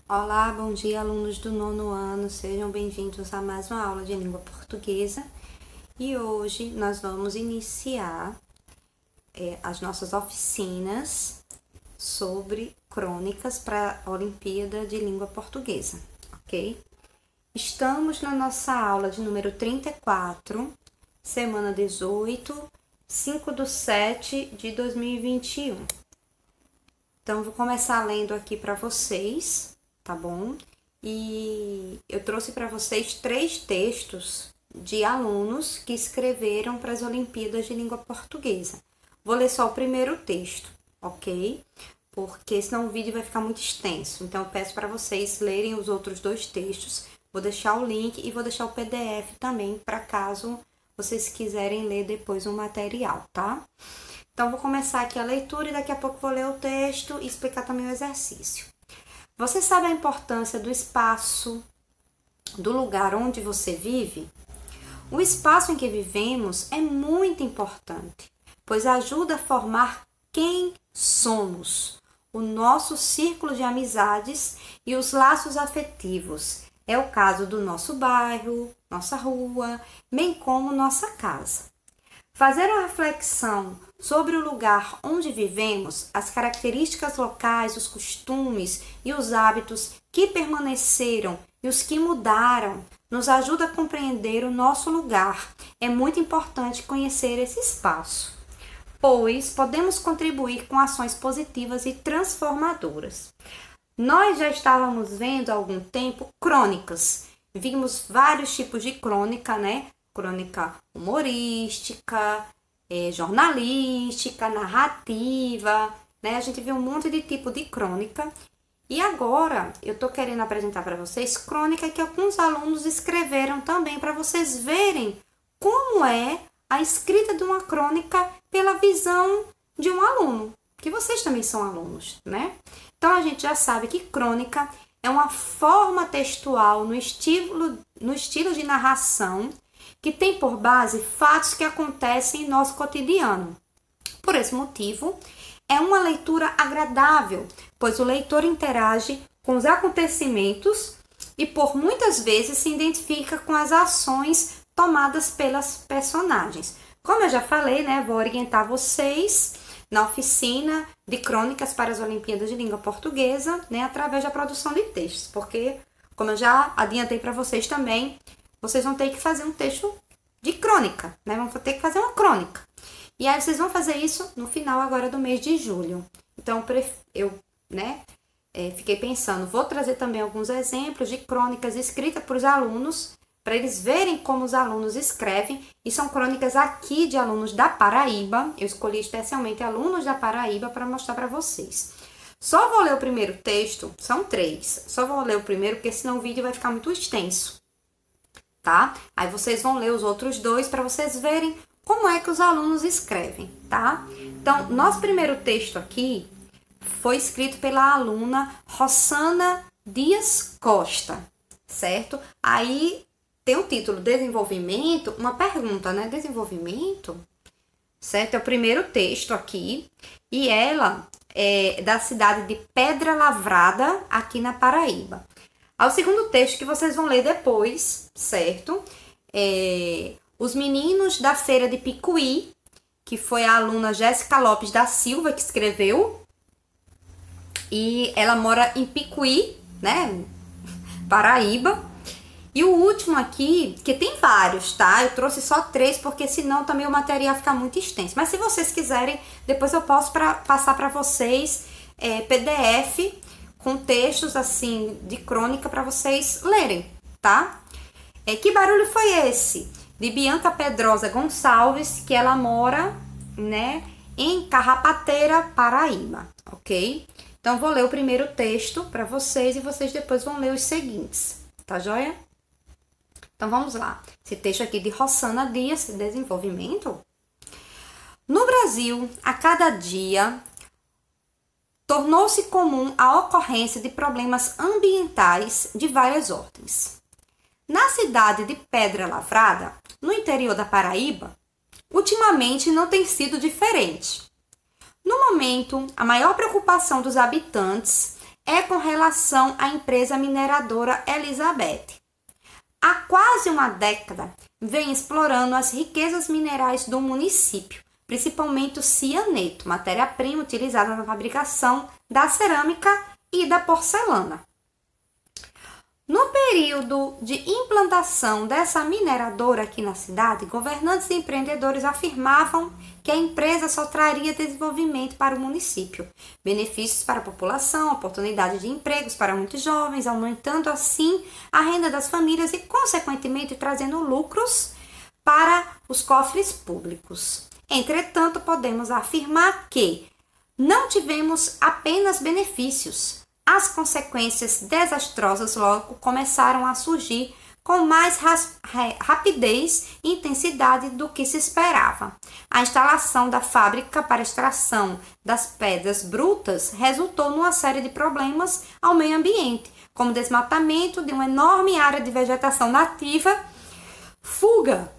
Olá, bom dia, alunos do nono ano, sejam bem-vindos a mais uma aula de língua portuguesa. E hoje nós vamos iniciar as nossas oficinas sobre crônicas para a Olimpíada de Língua Portuguesa, ok? Estamos na nossa aula de número 34, semana 18, 5/7 de 2021. Então, vou começar lendo aqui para vocês, tá bom? E eu trouxe para vocês 3 textos de alunos que escreveram para as Olimpíadas de Língua Portuguesa. Vou ler só o primeiro texto, ok? Porque senão o vídeo vai ficar muito extenso. Então, eu peço para vocês lerem os outros 2 textos. Vou deixar o link e vou deixar o PDF também, para caso vocês quiserem ler depois o material, tá? Então, vou começar aqui a leitura e daqui a pouco vou ler o texto e explicar também o exercício. Você sabe a importância do espaço, do lugar onde você vive? O espaço em que vivemos é muito importante, pois ajuda a formar quem somos, o nosso círculo de amizades e os laços afetivos. É o caso do nosso bairro, nossa rua, bem como nossa casa. Fazer uma reflexão sobre o lugar onde vivemos, as características locais, os costumes e os hábitos que permaneceram e os que mudaram, nos ajuda a compreender o nosso lugar. É muito importante conhecer esse espaço, pois podemos contribuir com ações positivas e transformadoras. Nós já estávamos vendo há algum tempo crônicas. Vimos vários tipos de crônica, né? Crônica humorística, jornalística, narrativa, né? A gente viu um monte de tipo de crônica. E agora eu tô querendo apresentar para vocês crônica que alguns alunos escreveram também, para vocês verem como é a escrita de uma crônica pela visão de um aluno, que vocês também são alunos, né? Então a gente já sabe que crônica é uma forma textual no estilo de narração que tem por base fatos que acontecem em nosso cotidiano. Por esse motivo, é uma leitura agradável, pois o leitor interage com os acontecimentos e por muitas vezes se identifica com as ações tomadas pelas personagens. Como eu já falei, né, vou orientar vocês na oficina de crônicas para as Olimpíadas de Língua Portuguesa, né, através da produção de textos, porque, como eu já adiantei para vocês também, vocês vão ter que fazer um texto de crônica, né? Vão ter que fazer uma crônica. E aí vocês vão fazer isso no final agora do mês de julho. Então, fiquei pensando, vou trazer também alguns exemplos de crônicas escritas para os alunos, para eles verem como os alunos escrevem. E são crônicas aqui de alunos da Paraíba. Eu escolhi especialmente alunos da Paraíba para mostrar para vocês. Só vou ler o primeiro texto, são 3. Só vou ler o primeiro, porque senão o vídeo vai ficar muito extenso. Tá? Aí vocês vão ler os outros 2 para vocês verem como é que os alunos escrevem, tá? Então, nosso primeiro texto aqui foi escrito pela aluna Rossana Dias Costa, certo? Aí tem o título Desenvolvimento, uma pergunta, né? Desenvolvimento, certo? É o primeiro texto aqui e ela é da cidade de Pedra Lavrada, aqui na Paraíba. Ao segundo texto que vocês vão ler depois, certo? Os meninos da feira de Picuí, que foi a aluna Jéssica Lopes da Silva que escreveu. E ela mora em Picuí, né? Paraíba. E o último aqui, que tem vários, tá? Eu trouxe só 3, porque senão também o material fica muito extenso. Mas se vocês quiserem, depois eu posso passar para vocês PDF com textos assim de crônica para vocês lerem, tá? Que barulho foi esse? De Bianca Pedrosa Gonçalves, que ela mora, né, em Carrapateira, Paraíba, ok? Então, vou ler o primeiro texto para vocês e vocês depois vão ler os seguintes, tá joia? Então, vamos lá. Esse texto aqui de Rossana Dias, Desenvolvimento. No Brasil, a cada dia, tornou-se comum a ocorrência de problemas ambientais de várias ordens. Na cidade de Pedra Lavrada, no interior da Paraíba, ultimamente não tem sido diferente. No momento, a maior preocupação dos habitantes é com relação à empresa mineradora Elizabeth. Há quase uma década, vem explorando as riquezas minerais do município, principalmente o cianeto, matéria-prima utilizada na fabricação da cerâmica e da porcelana. No período de implantação dessa mineradora aqui na cidade, governantes e empreendedores afirmavam que a empresa só traria desenvolvimento para o município, benefícios para a população, oportunidade de empregos para muitos jovens, aumentando assim a renda das famílias e, consequentemente, trazendo lucros para os cofres públicos. Entretanto, podemos afirmar que não tivemos apenas benefícios. As consequências desastrosas logo começaram a surgir com mais rapidez e intensidade do que se esperava. A instalação da fábrica para extração das pedras brutas resultou numa série de problemas ao meio ambiente, como desmatamento de uma enorme área de vegetação nativa, fuga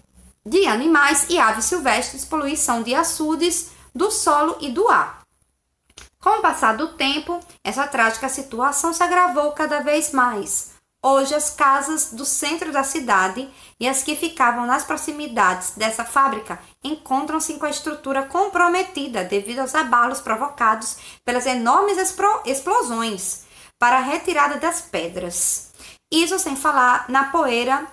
de animais e aves silvestres, poluição de açudes, do solo e do ar. Com o passar do tempo, essa trágica situação se agravou cada vez mais. Hoje, as casas do centro da cidade e as que ficavam nas proximidades dessa fábrica encontram-se com a estrutura comprometida devido aos abalos provocados pelas enormes explosões para a retirada das pedras. Isso sem falar na poeira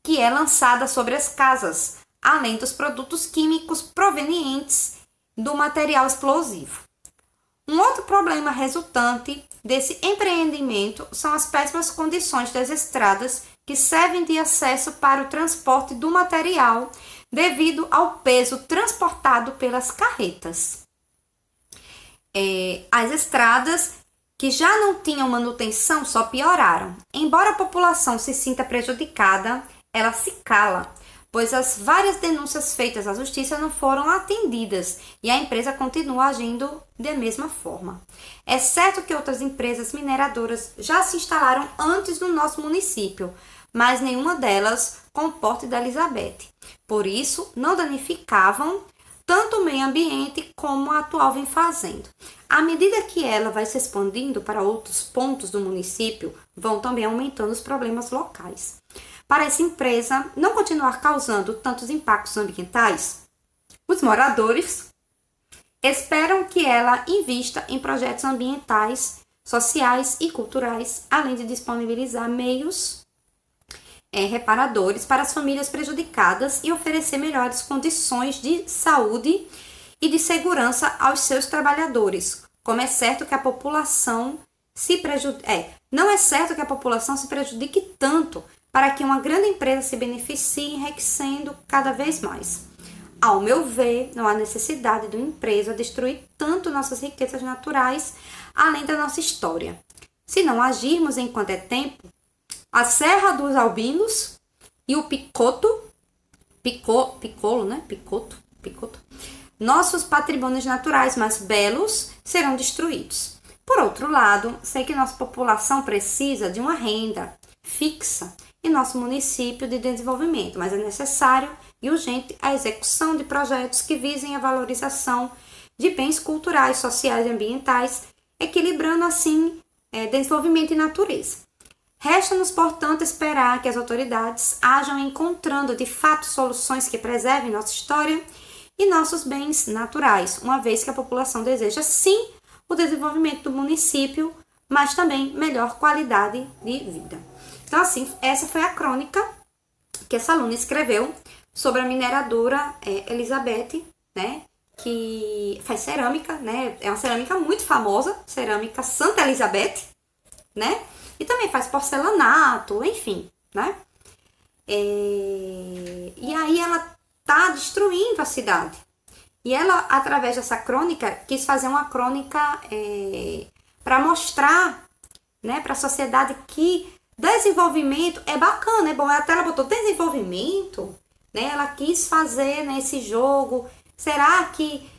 que é lançada sobre as casas, além dos produtos químicos provenientes do material explosivo. Um outro problema resultante desse empreendimento são as péssimas condições das estradas que servem de acesso para o transporte do material devido ao peso transportado pelas carretas. As estradas que já não tinham manutenção só pioraram. Embora a população se sinta prejudicada, ela se cala, pois as várias denúncias feitas à justiça não foram atendidas e a empresa continua agindo da mesma forma. É certo que outras empresas mineradoras já se instalaram antes no nosso município, mas nenhuma delas com o porte da Elizabeth. Por isso, não danificavam tanto o meio ambiente como a atual vem fazendo. À medida que ela vai se expandindo para outros pontos do município, vão também aumentando os problemas locais. Para essa empresa não continuar causando tantos impactos ambientais, os moradores esperam que ela invista em projetos ambientais, sociais e culturais, além de disponibilizar meios reparadores para as famílias prejudicadas e oferecer melhores condições de saúde e de segurança aos seus trabalhadores. Como é certo que a população não é certo que a população se prejudique tanto para que uma grande empresa se beneficie, enriquecendo cada vez mais. Ao meu ver, não há necessidade de uma empresa destruir tanto nossas riquezas naturais, além da nossa história. Se não agirmos enquanto é tempo, a Serra dos Albinos e o Picoto, nossos patrimônios naturais mais belos serão destruídos. Por outro lado, sei que nossa população precisa de uma renda fixa em nosso município de desenvolvimento, mas é necessário e urgente a execução de projetos que visem a valorização de bens culturais, sociais e ambientais, equilibrando assim desenvolvimento e natureza. Resta-nos, portanto, esperar que as autoridades hajam encontrando de fato soluções que preservem nossa história e nossos bens naturais, uma vez que a população deseja sim o desenvolvimento do município, mas também melhor qualidade de vida. Então, assim, essa foi a crônica que essa aluna escreveu sobre a mineradora Elizabeth, né? Que faz cerâmica, né? É uma cerâmica muito famosa, cerâmica Santa Elizabeth, né? E também faz porcelanato, enfim, né? E aí ela tá destruindo a cidade. E ela, através dessa crônica, quis fazer uma crônica para mostrar, né, para a sociedade que desenvolvimento é bacana, é bom. Até ela botou desenvolvimento, né? Ela quis fazer nesse jogo. Será que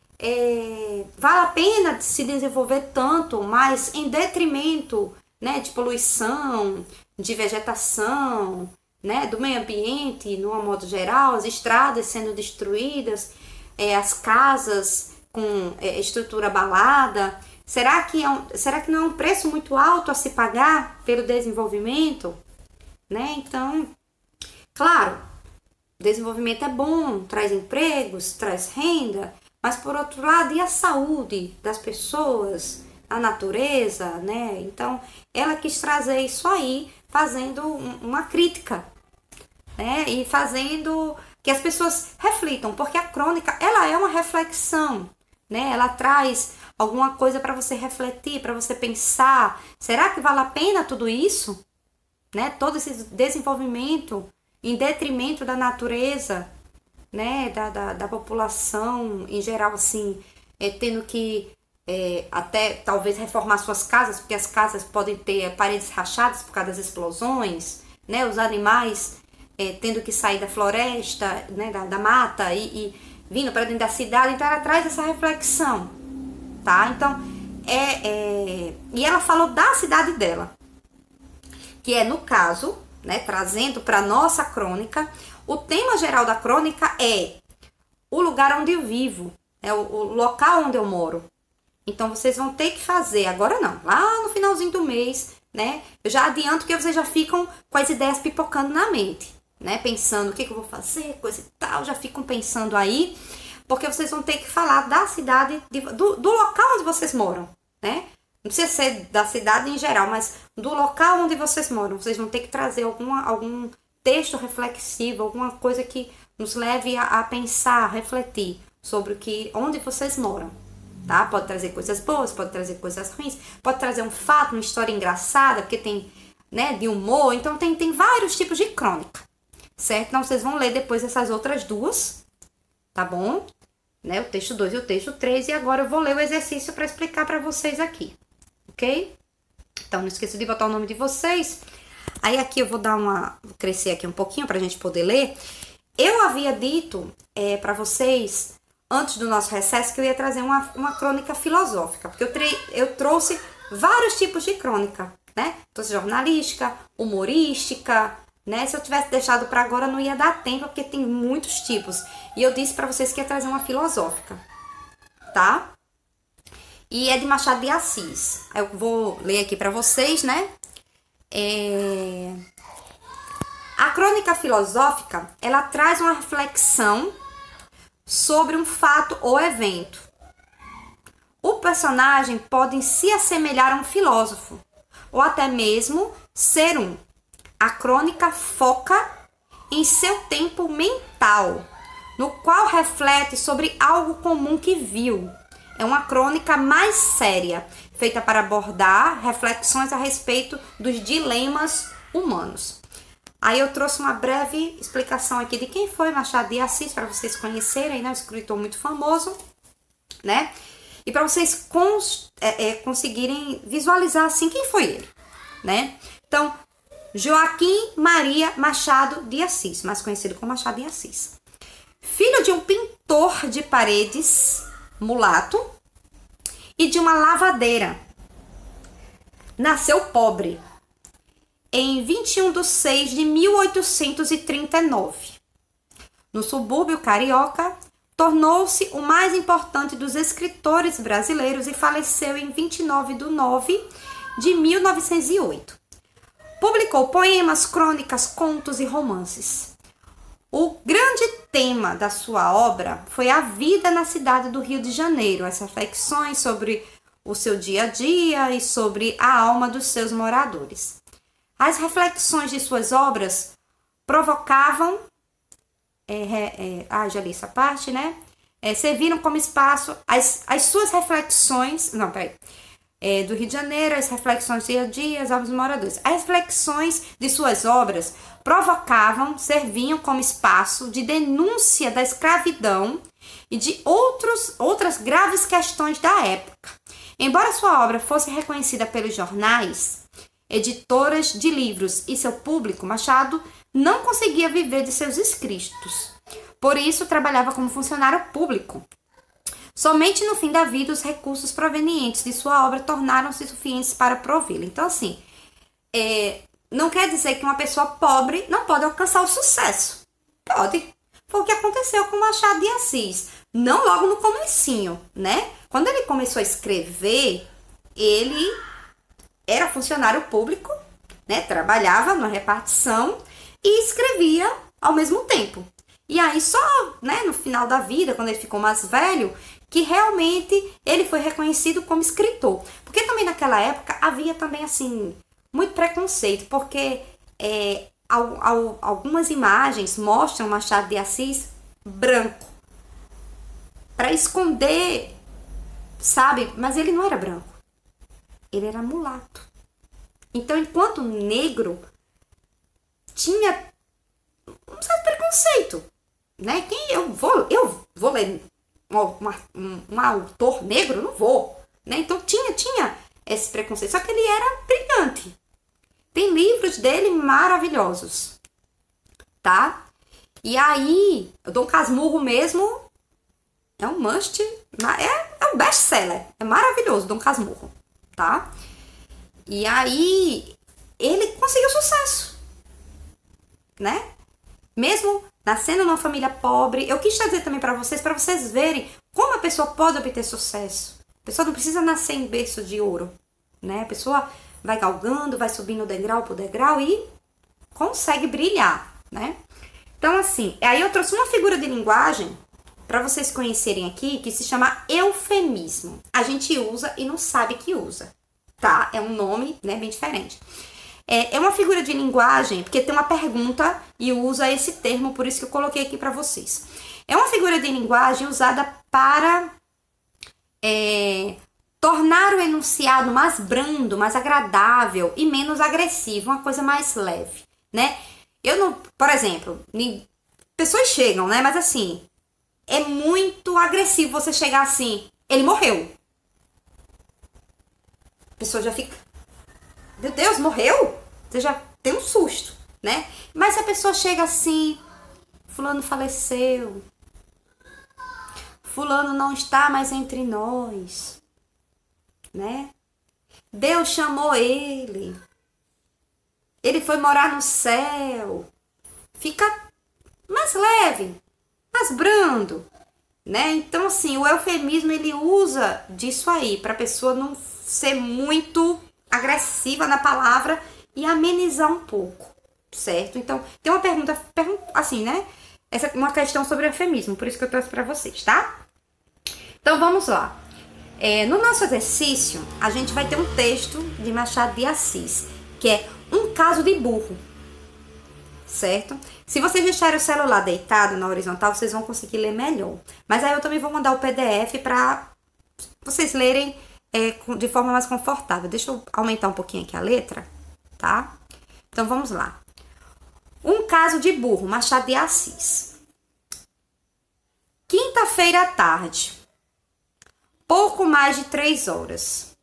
vale a pena se desenvolver tanto, mas em detrimento, né, de poluição, de vegetação, né, do meio ambiente, no modo geral, as estradas sendo destruídas, as casas com estrutura abalada? será que não é um preço muito alto a se pagar pelo desenvolvimento? Né? Então, claro, desenvolvimento é bom, traz empregos, traz renda, mas por outro lado, e a saúde das pessoas, a natureza, né? Então, ela quis trazer isso aí, fazendo uma crítica, né? E fazendo que as pessoas reflitam, porque a crônica, ela é uma reflexão, né? Ela traz alguma coisa para você refletir, para você pensar, será que vale a pena tudo isso? Né? Todo esse desenvolvimento em detrimento da natureza, né? Da população em geral, assim, tendo que até talvez reformar suas casas, porque as casas podem ter paredes rachadas por causa das explosões, né? Os animais tendo que sair da floresta, né? da mata e vindo para dentro da cidade. Então ela traz essa reflexão, tá? Então, e ela falou da cidade dela, que no caso, né, trazendo para nossa crônica, o tema geral da crônica é o lugar onde eu vivo, o local onde eu moro. Então, vocês vão ter que fazer, agora não, lá no finalzinho do mês, né? Eu já adianto que vocês já ficam com as ideias pipocando na mente, né? Pensando o que eu vou fazer, coisa e tal, já ficam pensando aí, porque vocês vão ter que falar da cidade, do local onde vocês moram, né? Não precisa ser da cidade em geral, mas do local onde vocês moram. Vocês vão ter que trazer algum texto reflexivo, alguma coisa que nos leve a pensar, a refletir sobre onde vocês moram, tá? Pode trazer coisas boas, pode trazer coisas ruins, pode trazer um fato, uma história engraçada, porque tem, né, de humor. Então tem vários tipos de crônica, certo? Então vocês vão ler depois essas outras duas, tá bom? Né, o texto 2 e o texto 3, e agora eu vou ler o exercício para explicar para vocês aqui. Ok? Então, não esqueça de botar o nome de vocês. Aí aqui eu vou vou crescer aqui um pouquinho pra gente poder ler. Eu havia dito pra vocês, antes do nosso recesso, que eu ia trazer uma crônica filosófica. Porque eu trouxe vários tipos de crônica, né? Trouxe jornalística, humorística, né? Se eu tivesse deixado pra agora, não ia dar tempo, porque tem muitos tipos. E eu disse pra vocês que ia trazer uma filosófica, tá? E é de Machado de Assis. Eu vou ler aqui para vocês, né? A crônica filosófica, ela traz uma reflexão sobre um fato ou evento. O personagem pode se assemelhar a um filósofo, ou até mesmo ser um. A crônica foca em seu tempo mental, no qual reflete sobre algo comum que viu. É uma crônica mais séria, feita para abordar reflexões a respeito dos dilemas humanos. Aí eu trouxe uma breve explicação aqui de quem foi Machado de Assis, para vocês conhecerem, né? Um escritor muito famoso, né? E para vocês conseguirem visualizar, assim, quem foi ele, né? Então, Joaquim Maria Machado de Assis, mais conhecido como Machado de Assis. Filho de um pintor de paredes, mulato, e de uma lavadeira. Nasceu pobre em 21 de 6 de 1839. No subúrbio carioca, tornou-se o mais importante dos escritores brasileiros e faleceu em 29 de 9 de 1908. Publicou poemas, crônicas, contos e romances. O grande tema da sua obra foi a vida na cidade do Rio de Janeiro, as reflexões sobre o seu dia a dia e sobre a alma dos seus moradores. As reflexões de suas obras provocavam, já li essa parte, né? Serviram como espaço as suas reflexões, do Rio de Janeiro, as reflexões do dia a dia, as obras dos moradores. As reflexões de suas obras serviam como espaço de denúncia da escravidão e de outras graves questões da época. Embora sua obra fosse reconhecida pelos jornais, editoras de livros e seu público, Machado não conseguia viver de seus escritos. Por isso, trabalhava como funcionário público. Somente no fim da vida, os recursos provenientes de sua obra tornaram-se suficientes para provê-la. Então, assim, não quer dizer que uma pessoa pobre não pode alcançar o sucesso. Pode. Foi o que aconteceu com Machado de Assis. Não logo no comecinho, né? Quando ele começou a escrever, ele era funcionário público, né? Trabalhava na repartição e escrevia ao mesmo tempo. E aí só, né, no final da vida, quando ele ficou mais velho, que realmente ele foi reconhecido como escritor. Porque também naquela época havia também, assim, muito preconceito, porque algumas imagens mostram Machado de Assis branco, para esconder, sabe? Mas ele não era branco, ele era mulato. Então, enquanto negro, tinha um certo preconceito, né? Eu vou ler um autor negro? Não vou, né? Então tinha esse preconceito, só que ele era brilhante. Tem livros dele maravilhosos, tá? E aí, o Dom Casmurro mesmo é um must, é um best-seller, é maravilhoso, Dom Casmurro, tá? E aí, ele conseguiu sucesso, né? Mesmo nascendo numa família pobre, eu quis trazer também para vocês verem como a pessoa pode obter sucesso. A pessoa não precisa nascer em berço de ouro, né? A pessoa vai galgando, vai subindo degrau por degrau e consegue brilhar, né? Então, assim, aí eu trouxe uma figura de linguagem para vocês conhecerem aqui, que se chama eufemismo. A gente usa e não sabe que usa, tá? É um nome, né, bem diferente. É uma figura de linguagem, porque tem uma pergunta e usa esse termo, por isso que eu coloquei aqui para vocês. É uma figura de linguagem usada para tornar o enunciado mais brando, mais agradável e menos agressivo, uma coisa mais leve, né? Eu não, por exemplo, pessoas chegam, né? Mas assim, é muito agressivo você chegar assim, ele morreu. A pessoa já fica, meu Deus, morreu? Você já tem um susto, né? Mas se a pessoa chega assim, fulano faleceu, fulano não está mais entre nós, né? Deus chamou ele foi morar no céu. Fica mais leve, mais brando, né? Então, assim, o eufemismo, ele usa disso aí, para a pessoa não ser muito agressiva na palavra e amenizar um pouco, certo? Então, tem uma pergunta assim, né? Essa é uma questão sobre eufemismo, por isso que eu trouxe para vocês, tá? Então, vamos lá. No nosso exercício, a gente vai ter um texto de Machado de Assis, que é Um Caso de Burro, certo? Se vocês deixarem o celular deitado na horizontal, vocês vão conseguir ler melhor. Mas aí eu também vou mandar o PDF para vocês lerem de forma mais confortável. Deixa eu aumentar um pouquinho aqui a letra, tá? Então, vamos lá. Um Caso de Burro, Machado de Assis. Quinta-feira à tarde, pouco mais de 3 horas.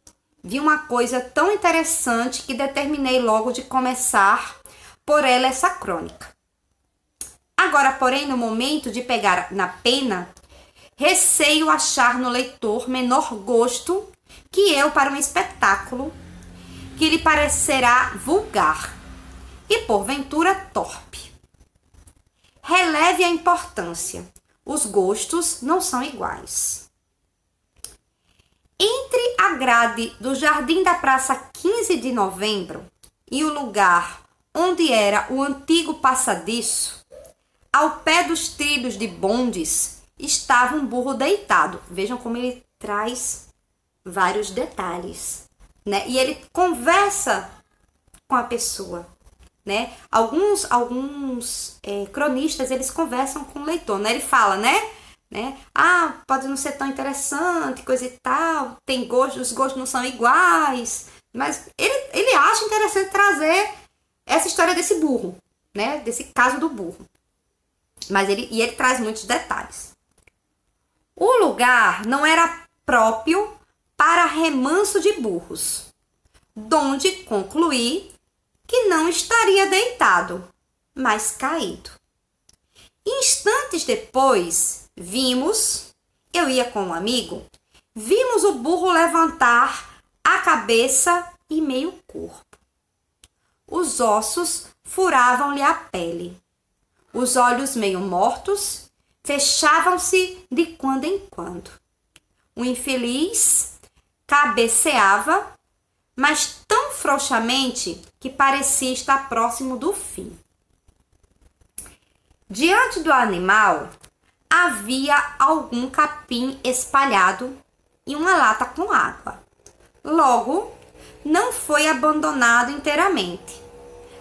Vi uma coisa tão interessante que determinei logo de começar por ela essa crônica. Agora, porém, no momento de pegar na pena, receio achar no leitor menor gosto que eu para um espetáculo que lhe parecerá vulgar e, porventura, torpe. Releve a importância. Os gostos não são iguais. Entre a grade do Jardim da Praça 15 de Novembro e o lugar onde era o antigo passadiço, ao pé dos trilhos de bondes, estava um burro deitado. Vejam como ele traz vários detalhes, né? E ele conversa com a pessoa, né? Alguns cronistas, eles conversam com o leitor, né? Ele fala, né? Ah, pode não ser tão interessante, coisa e tal, tem gosto, os gostos não são iguais, mas ele acha interessante trazer essa história desse burro, né? Desse caso do burro. Mas ele traz muitos detalhes. O lugar não era próprio para remanso de burros, donde concluí que não estaria deitado, mas caído. Instantes depois, eu ia com um amigo, vimos o burro levantar a cabeça e meio corpo. Os ossos furavam-lhe a pele. Os olhos meio mortos fechavam-se de quando em quando. O infeliz cabeceava, mas tão frouxamente que parecia estar próximo do fim. Diante do animal, havia algum capim espalhado e uma lata com água. Logo, não foi abandonado inteiramente.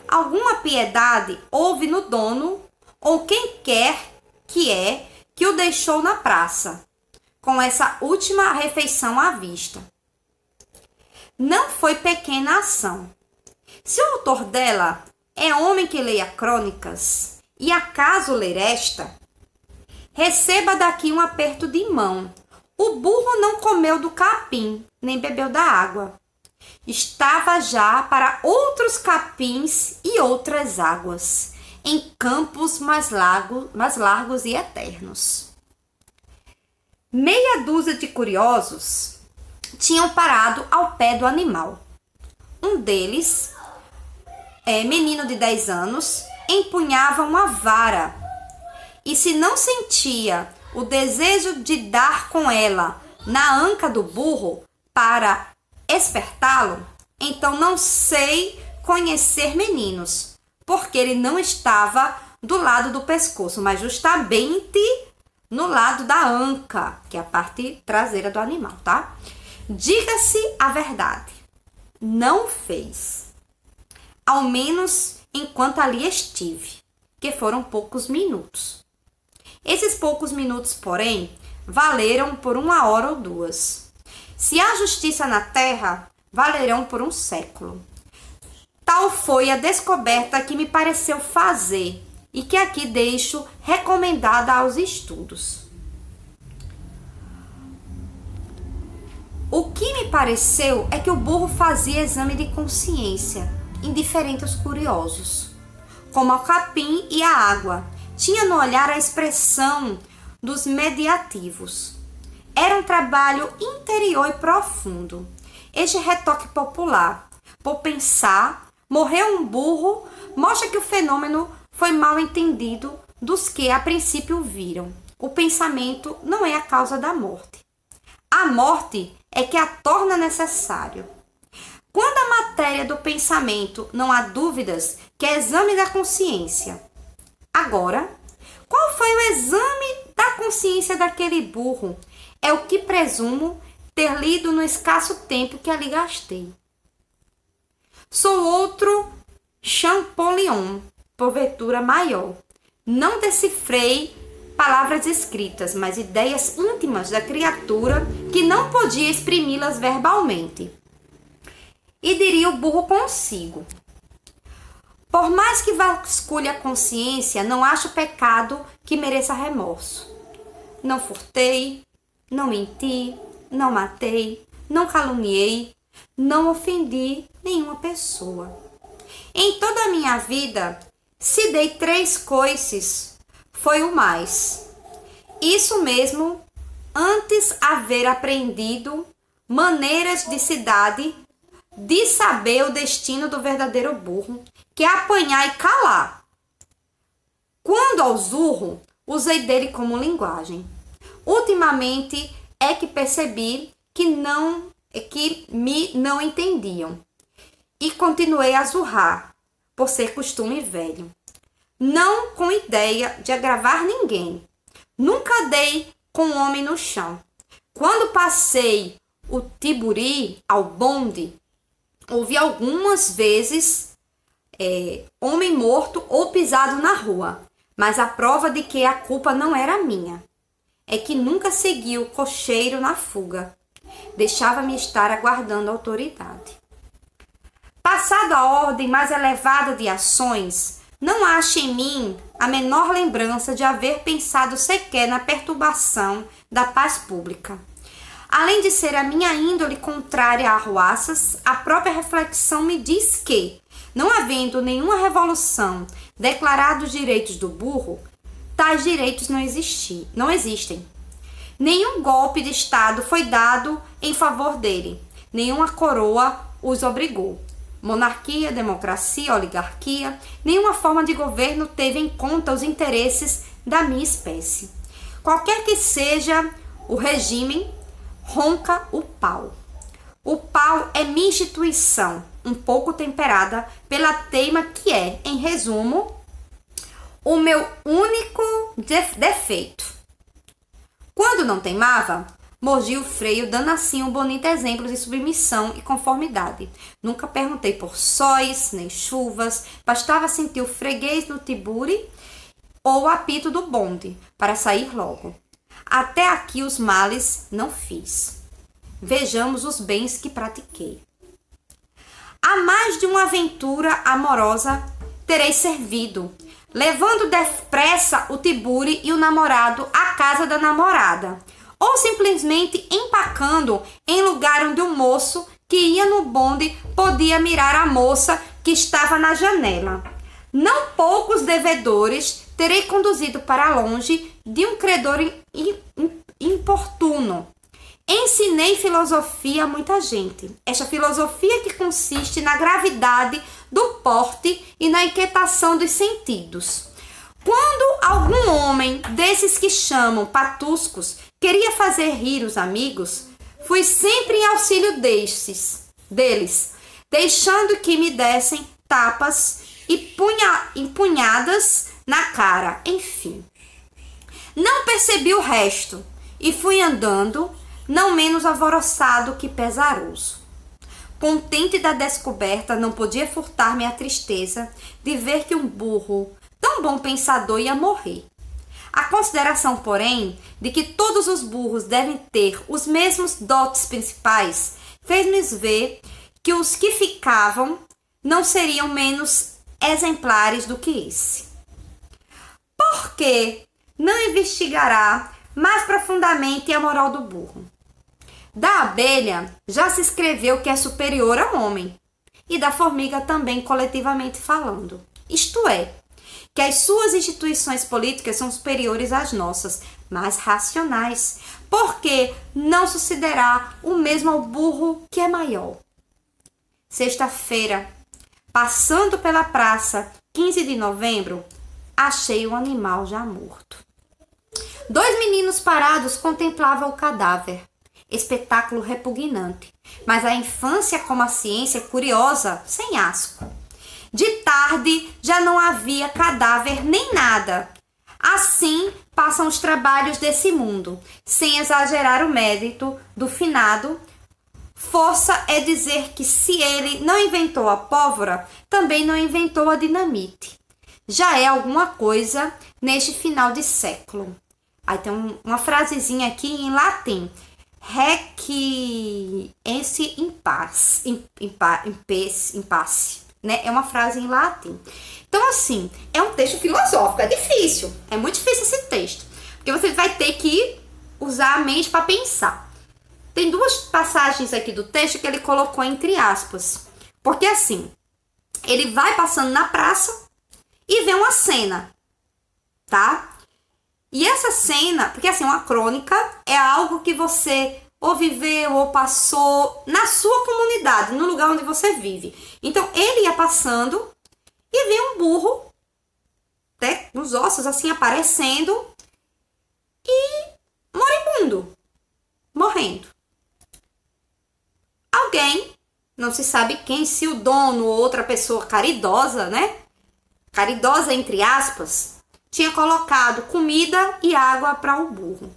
Alguma piedade houve no dono ou quem quer que o deixou na praça, com essa última refeição à vista. Não foi pequena ação. Se o autor dela é homem que leia crônicas, e acaso ler esta, receba daqui um aperto de mão. O burro não comeu do capim, nem bebeu da água. Estava já para outros capins e outras águas, em campos mais largos e eternos. Meia dúzia de curiosos tinham parado ao pé do animal. Um deles, menino de 10 anos, empunhava uma vara e, se não sentia o desejo de dar com ela na anca do burro para espertá-lo, então não sei conhecer meninos, porque ele não estava do lado do pescoço, mas justamente no lado da anca, que é a parte traseira do animal, tá? Diga-se a verdade, não fez, ao menos enquanto ali estive, que foram poucos minutos. Esses poucos minutos, porém, valeram por 1 hora ou 2. Se há justiça na terra, valerão por 1 século. Tal foi a descoberta que me pareceu fazer e que aqui deixo recomendada aos estudos. O que me pareceu é que o burro fazia exame de consciência, indiferente aos curiosos. Como ao capim e à água, tinha no olhar a expressão dos mediativos. Era um trabalho interior e profundo. Este retoque popular, por pensar, morreu um burro, mostra que o fenômeno foi mal entendido dos que a princípio viram. O pensamento não é a causa da morte. A morte é que a torna necessário. Quando a matéria do pensamento não há dúvidas que é exame da consciência. Agora, qual foi o exame da consciência daquele burro? É o que presumo ter lido no escasso tempo que ali gastei. Sou outro Champollion, porventura maior. Não decifrei palavras escritas, mas ideias íntimas da criatura que não podia exprimi-las verbalmente. E diria o burro consigo: por mais que vasculhe a consciência, não acho pecado que mereça remorso. Não furtei, não menti, não matei, não caluniei, não ofendi nenhuma pessoa. Em toda a minha vida, se dei 3 coices, foi o mais. Isso mesmo, antes haver aprendido maneiras de cidade, de saber o destino do verdadeiro burro, que é apanhar e calar. Quando ao zurro, usei dele como linguagem. Ultimamente é que percebi que me não entendiam. E continuei a zurrar, por ser costume velho. Não com ideia de agravar ninguém. Nunca dei com o homem no chão. Quando passei o Tiburi ao bonde, ouvi algumas vezes homem morto ou pisado na rua, mas a prova de que a culpa não era minha é que nunca segui o cocheiro na fuga. Deixava-me estar aguardando a autoridade. Passado a ordem mais elevada de ações, não acho em mim a menor lembrança de haver pensado sequer na perturbação da paz pública. Além de ser a minha índole contrária a arruaças, a própria reflexão me diz que, não havendo nenhuma revolução declarada os direitos do burro, tais direitos não existem. Nenhum golpe de Estado foi dado em favor dele, nenhuma coroa os obrigou. Monarquia, democracia, oligarquia, nenhuma forma de governo teve em conta os interesses da minha espécie. Qualquer que seja o regime, ronca o pau. O pau é minha instituição, um pouco temperada pela teima que é, em resumo, o meu único defeito. Quando não teimava, mordia o freio, dando assim um bonito exemplo de submissão e conformidade. Nunca perguntei por sóis, nem chuvas, bastava sentir o freguês no tiburi ou o apito do bonde para sair logo. Até aqui os males não fiz. Vejamos os bens que pratiquei. A mais de uma aventura amorosa terei servido, levando depressa o tiburi e o namorado à casa da namorada, ou simplesmente empacando em lugar onde o moço que ia no bonde podia mirar a moça que estava na janela. Não poucos devedores terei conduzido para longe de um credor importuno. Ensinei filosofia a muita gente. Esta filosofia que consiste na gravidade do porte e na inquietação dos sentidos. Quando algum homem desses que chamam patuscos queria fazer rir os amigos, fui sempre em auxílio deles, deixando que me dessem tapas e empunhadas na cara. Enfim, não percebi o resto e fui andando, não menos alvoroçado que pesaroso. Contente da descoberta, não podia furtar-me a tristeza de ver que um burro, tão bom pensador, ia morrer. A consideração, porém, de que todos os burros devem ter os mesmos dotes principais, fez-me ver que os que ficavam não seriam menos exemplares do que esse. Por que não investigará mais profundamente a moral do burro? Da abelha já se escreveu que é superior ao homem, e da formiga também, coletivamente falando. Isto é, que as suas instituições políticas são superiores às nossas, mais racionais, porque não sucederá o mesmo ao burro que é maior. Sexta-feira, passando pela praça, 15 de novembro, achei o animal já morto. 2 meninos parados contemplavam o cadáver. Espetáculo repugnante, mas a infância como a ciência é curiosa, sem asco. De tarde já não havia cadáver nem nada. Assim passam os trabalhos desse mundo, sem exagerar o mérito do finado. Força é dizer que se ele não inventou a pólvora, também não inventou a dinamite. Já é alguma coisa neste final de século. Aí tem uma frasezinha aqui em latim. Requiesce impasse, né? É uma frase em latim. Então, assim, é um texto filosófico, é difícil. É muito difícil esse texto, porque você vai ter que usar a mente para pensar. Tem 2 passagens aqui do texto que ele colocou entre aspas, porque assim, ele vai passando na praça e vê uma cena, tá? E essa cena, porque assim, uma crônica é algo que você ou viveu ou passou na sua comunidade, no lugar onde você vive. Então, ele ia passando e vê um burro, né, nos ossos assim aparecendo e moribundo, morrendo. Alguém, não se sabe quem, se o dono ou outra pessoa caridosa, né? Caridosa entre aspas, tinha colocado comida e água para o burro.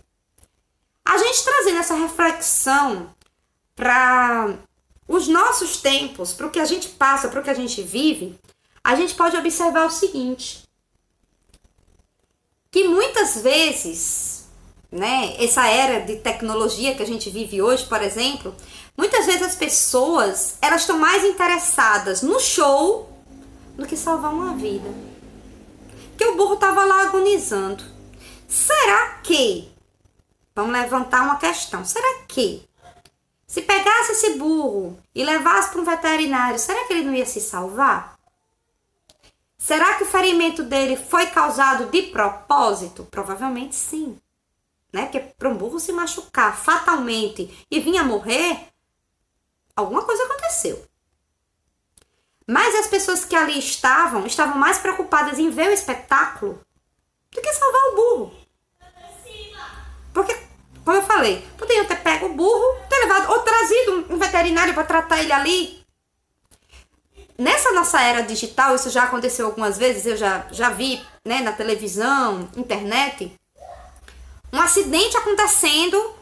A gente trazendo essa reflexão para os nossos tempos, para o que a gente passa, para o que a gente vive, a gente pode observar o seguinte, que muitas vezes, né, essa era de tecnologia que a gente vive hoje, por exemplo, muitas vezes as pessoas, elas estão mais interessadas no show do que salvar uma vida. Que o burro estava lá agonizando. Será que, vamos levantar uma questão, será que se pegasse esse burro e levasse para um veterinário, será que ele não ia se salvar? Será que o ferimento dele foi causado de propósito? Provavelmente sim, né? Porque para um burro se machucar fatalmente e vir a morrer, alguma coisa aconteceu. Mas as pessoas que ali estavam mais preocupadas em ver o espetáculo do que salvar o burro. Porque Como eu falei, poderiam ter pego o burro, ter levado ou trazido um veterinário para tratar ele ali. Nessa nossa era digital, isso já aconteceu algumas vezes, eu já vi, né, na televisão, internet, um acidente acontecendo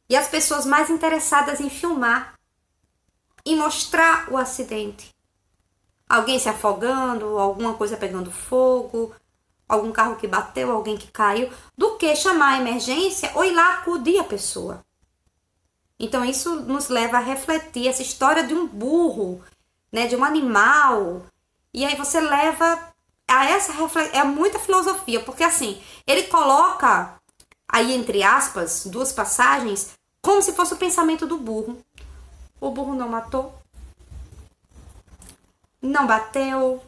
e as pessoas mais interessadas em filmar, em mostrar o acidente. Alguém se afogando, alguma coisa pegando fogo, algum carro que bateu, alguém que caiu, do que chamar a emergência ou ir lá acudir a pessoa. Então isso nos leva a refletir essa história de um burro, né, de um animal, e aí você leva a essa reflexão, é muita filosofia, porque assim, ele coloca aí entre aspas, duas passagens, como se fosse o pensamento do burro. O burro não matou, não bateu.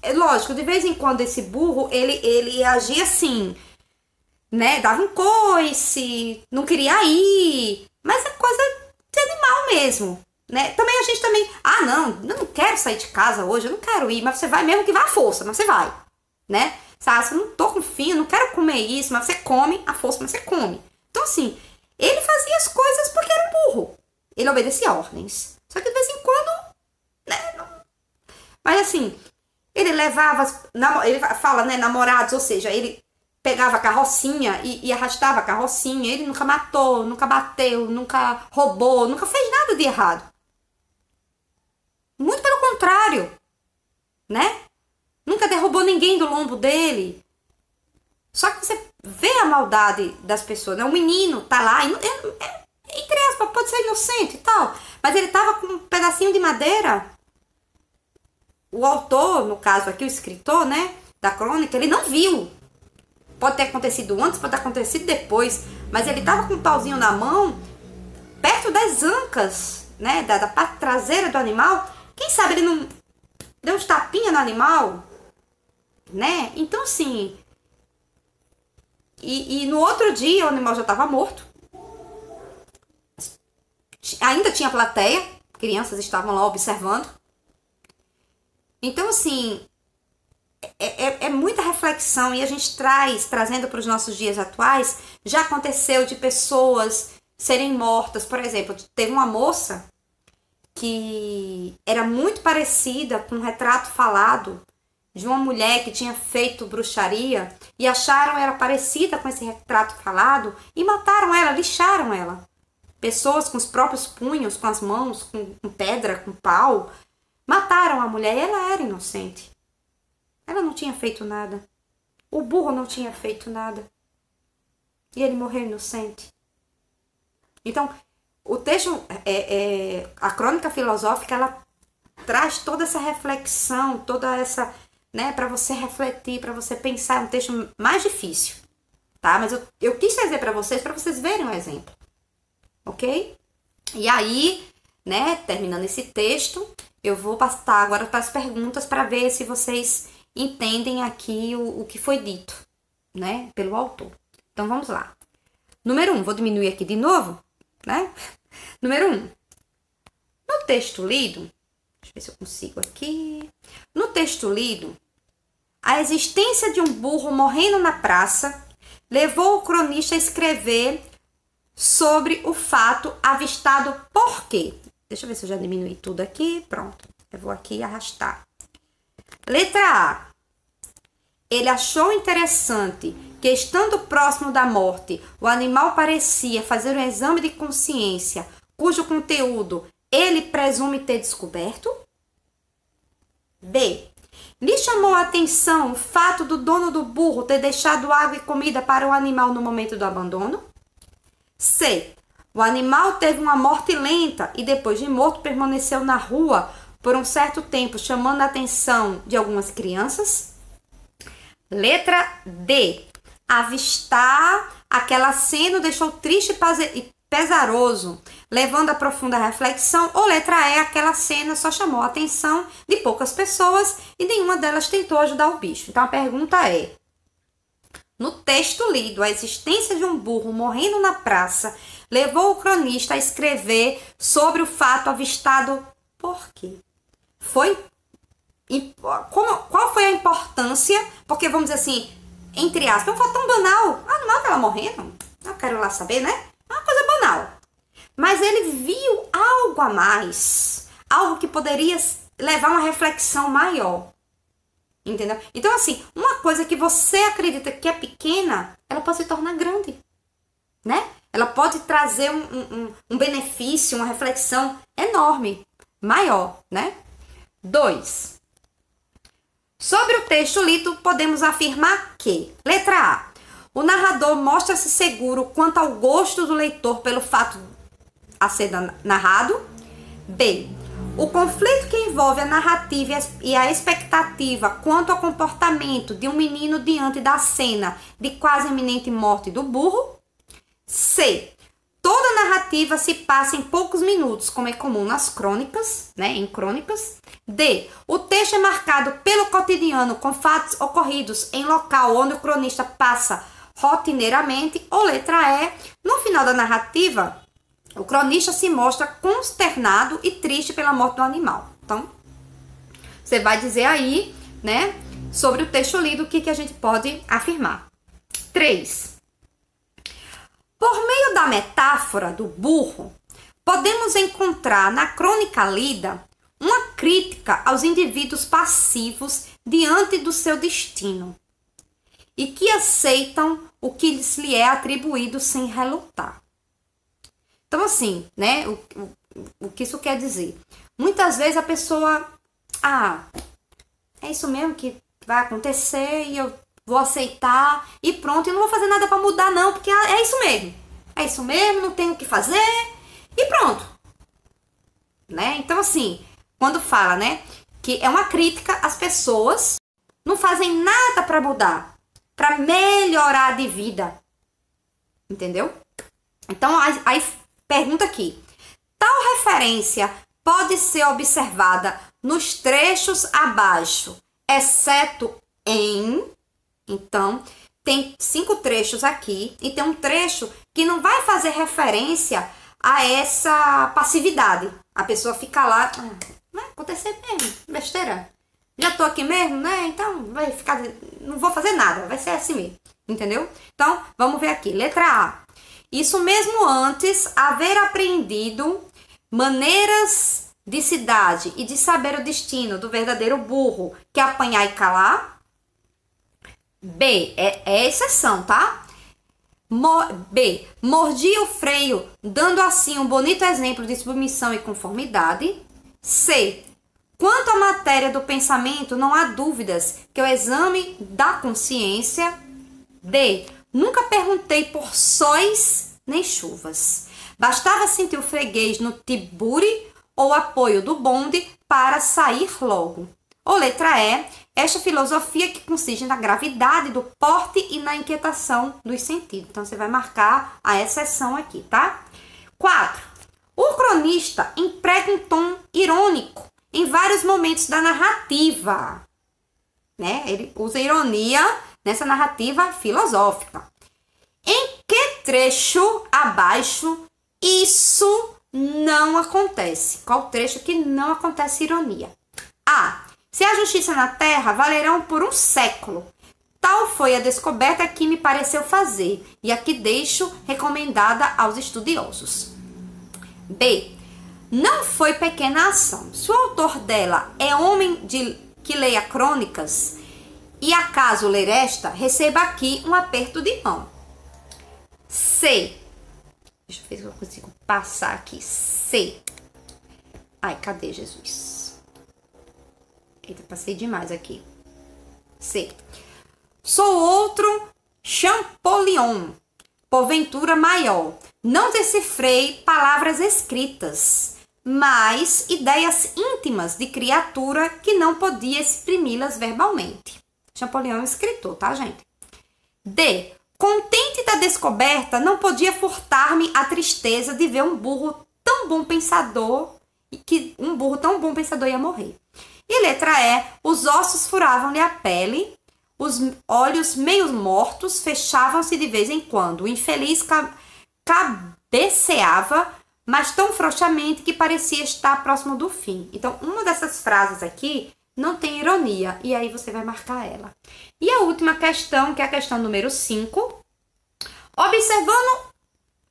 É lógico, de vez em quando esse burro, ele agia assim, né, dava um coice, não queria ir, mas é coisa de animal mesmo. Né? Também a gente também, não quero sair de casa hoje, eu não quero ir, mas você vai mesmo que vá à força, mas você vai, né? Sabe, eu não tô com fome, não quero comer isso, mas você come à força, mas você come. Então assim, ele fazia as coisas porque era um burro, ele obedecia ordens, só que de vez em quando, né, não... Mas assim, ele levava, ele fala, né, namorados, ou seja, ele pegava a carrocinha e arrastava a carrocinha, ele nunca matou, nunca bateu, nunca roubou, nunca fez nada de errado. Muito pelo contrário, né? Nunca derrubou ninguém do lombo dele. Só que você vê a maldade das pessoas, né? O menino tá lá, entre aspas, pode ser inocente e tal, mas ele tava com um pedacinho de madeira. O autor, no caso aqui, o escritor, né, da crônica, ele não viu. Pode ter acontecido antes, pode ter acontecido depois, mas ele tava com um pauzinho na mão, perto das ancas, né, da parte traseira do animal. Quem sabe ele não deu uns tapinhas no animal, né? Então, assim... E no outro dia o animal já estava morto. Ainda tinha plateia, crianças estavam lá observando. Então, assim... É muita reflexão e a gente trazendo para os nossos dias atuais. Já aconteceu de pessoas serem mortas. Por exemplo, teve uma moça que era muito parecida com um retrato falado de uma mulher que tinha feito bruxaria e acharam ela parecida com esse retrato falado e mataram ela, lixaram ela. Pessoas com os próprios punhos, com as mãos, com pedra, com pau, mataram a mulher e ela era inocente. Ela não tinha feito nada. O burro não tinha feito nada. E ele morreu inocente. Então, o texto, a crônica filosófica, ela traz toda essa reflexão, toda essa, né, para você refletir, para você pensar. É um texto mais difícil, tá? Mas eu quis trazer para vocês verem um exemplo, ok? E aí, né, terminando esse texto, eu vou passar agora para as perguntas para ver se vocês entendem aqui o que foi dito, né, pelo autor. Então, vamos lá. Número 1, vou diminuir aqui de novo, né? Número 1. No texto lido, deixa eu ver se eu consigo aqui. No texto lido, a existência de um burro morrendo na praça levou o cronista a escrever sobre o fato avistado por quê? Deixa eu ver se eu já diminui tudo aqui. Pronto, eu vou aqui arrastar. Letra A. Ele achou interessante que, estando próximo da morte, o animal parecia fazer um exame de consciência, cujo conteúdo ele presume ter descoberto. B. Lhe chamou a atenção o fato do dono do burro ter deixado água e comida para o animal no momento do abandono. C. O animal teve uma morte lenta e, depois de morto, permaneceu na rua por um certo tempo, chamando a atenção de algumas crianças. Letra D. Avistar aquela cena o deixou triste e pesaroso, levando a profunda reflexão. Ou letra E. Aquela cena só chamou a atenção de poucas pessoas e nenhuma delas tentou ajudar o bicho. Então a pergunta é: no texto lido, a existência de um burro morrendo na praça levou o cronista a escrever sobre o fato avistado por quê? Qual foi a importância? Porque, vamos dizer assim, entre aspas, não foi tão banal. Ah, não é ela morrendo? Eu quero lá saber, né? mas ele viu algo a mais, algo que poderia levar a uma reflexão maior. Entendeu? Então, assim, uma coisa que você acredita que é pequena, ela pode se tornar grande, né? Ela pode trazer um benefício, uma reflexão enorme, maior, né? 2. Sobre o texto lido, podemos afirmar que, letra A, o narrador mostra-se seguro quanto ao gosto do leitor pelo fato a ser narrado. B, o conflito que envolve a narrativa e a expectativa quanto ao comportamento de um menino diante da cena de quase iminente morte do burro. C, toda a narrativa se passa em poucos minutos, como é comum nas crônicas, né, em crônicas. D, o texto é marcado pelo cotidiano com fatos ocorridos em local onde o cronista passa rotineiramente. Ou letra E, no final da narrativa, o cronista se mostra consternado e triste pela morte do animal. Então, você vai dizer aí, né, sobre o texto lido, o que a gente pode afirmar. 3. Por meio da metáfora do burro, podemos encontrar na crônica lida uma crítica aos indivíduos passivos diante do seu destino e que aceitam o que lhes é atribuído sem relutar. Então, assim, né, o que isso quer dizer? Muitas vezes a pessoa, é isso mesmo que vai acontecer e eu vou aceitar e pronto, eu não vou fazer nada para mudar não, porque é isso mesmo. É isso mesmo, não tenho o que fazer e pronto. Né? Então, assim, quando fala, né, que é uma crítica, as pessoas não fazem nada para mudar, para melhorar de vida. Entendeu? Então, aí pergunta aqui. Tal referência pode ser observada nos trechos abaixo, exceto em... Então, tem 5 trechos aqui e tem um trecho que não vai fazer referência a essa passividade. A pessoa fica lá, vai acontecer mesmo, besteira. Já tô aqui mesmo, né? Então, vai ficar, não vou fazer nada, vai ser assim mesmo. Entendeu? Então, vamos ver aqui. Letra A. Isso mesmo antes haver aprendido maneiras de cidade e de saber o destino do verdadeiro burro, que é apanhar e calar. B, é exceção, tá? B, mordia o freio, dando assim um bonito exemplo de submissão e conformidade. C, quanto à matéria do pensamento, não há dúvidas que o exame da consciência. D, nunca perguntei por sóis nem chuvas. Bastava sentir o freguês no tiburi ou apoio do bonde para sair logo. Ou letra E, esta filosofia que consiste na gravidade do porte e na inquietação dos sentidos. Então, você vai marcar a exceção aqui, tá? 4. O cronista emprega um tom irônico em vários momentos da narrativa, né? Ele usa ironia nessa narrativa filosófica. Em que trecho abaixo isso não acontece? Qual trecho que não acontece ironia? A. Se a justiça na terra valerão por um século. Tal foi a descoberta que me pareceu fazer, e aqui deixo recomendada aos estudiosos. B. Não foi pequena ação. Se o autor dela é homem que leia crônicas, e acaso ler esta, receba aqui um aperto de mão. C. Deixa eu ver se eu consigo passar aqui. C. Ai, cadê Jesus? Eita, passei demais aqui. C. Sou outro Champollion, porventura maior. Não decifrei palavras escritas, mas ideias íntimas de criatura que não podia exprimi-las verbalmente. Champollion é um escritor, tá, gente? D. Contente da descoberta, não podia furtar-me a tristeza de ver um burro tão bom pensador ia morrer. E letra E, os ossos furavam-lhe a pele, os olhos meio mortos fechavam-se de vez em quando. O infeliz cabeceava, mas tão frouxamente que parecia estar próximo do fim. Então, uma dessas frases aqui não tem ironia, e aí você vai marcar ela. E a última questão, que é a questão número 5. Observando...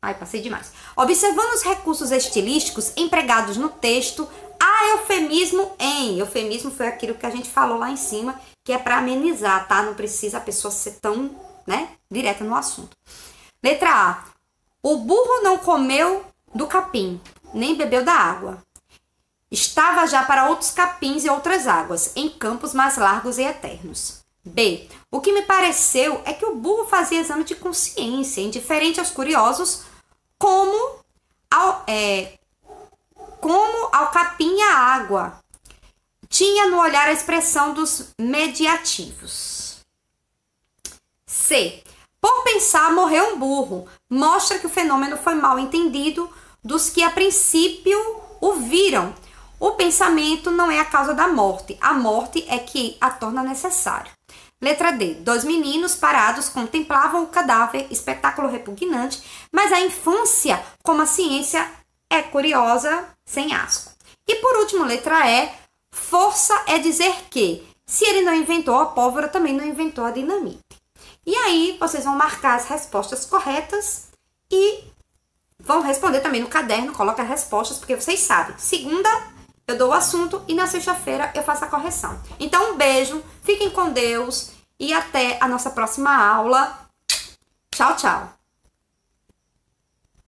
Ai, passei demais. Observando os recursos estilísticos empregados no texto, há eufemismo em. Eufemismo foi aquilo que a gente falou lá em cima, que é para amenizar, tá? Não precisa a pessoa ser tão, direta no assunto. Letra A. O burro não comeu do capim, nem bebeu da água. Estava já para outros capins e outras águas, em campos mais largos e eternos. B. O que me pareceu é que o burro fazia exame de consciência, indiferente aos curiosos, como ao capim e à água. Tinha no olhar a expressão dos mediativos. C. Por pensar, morreu um burro. Mostra que o fenômeno foi mal entendido dos que a princípio o viram. O pensamento não é a causa da morte. A morte é que a torna necessária. Letra D. 2 meninos parados contemplavam o cadáver, espetáculo repugnante, mas a infância, como a ciência, é curiosa, sem asco. E por último, letra E. Força é dizer que, se ele não inventou a pólvora, também não inventou a dinamite. E aí, vocês vão marcar as respostas corretas e vão responder também no caderno, coloca as respostas, porque vocês sabem, segunda eu dou o assunto e na sexta-feira eu faço a correção. Então, um beijo, fiquem com Deus e até a nossa próxima aula. Tchau, tchau!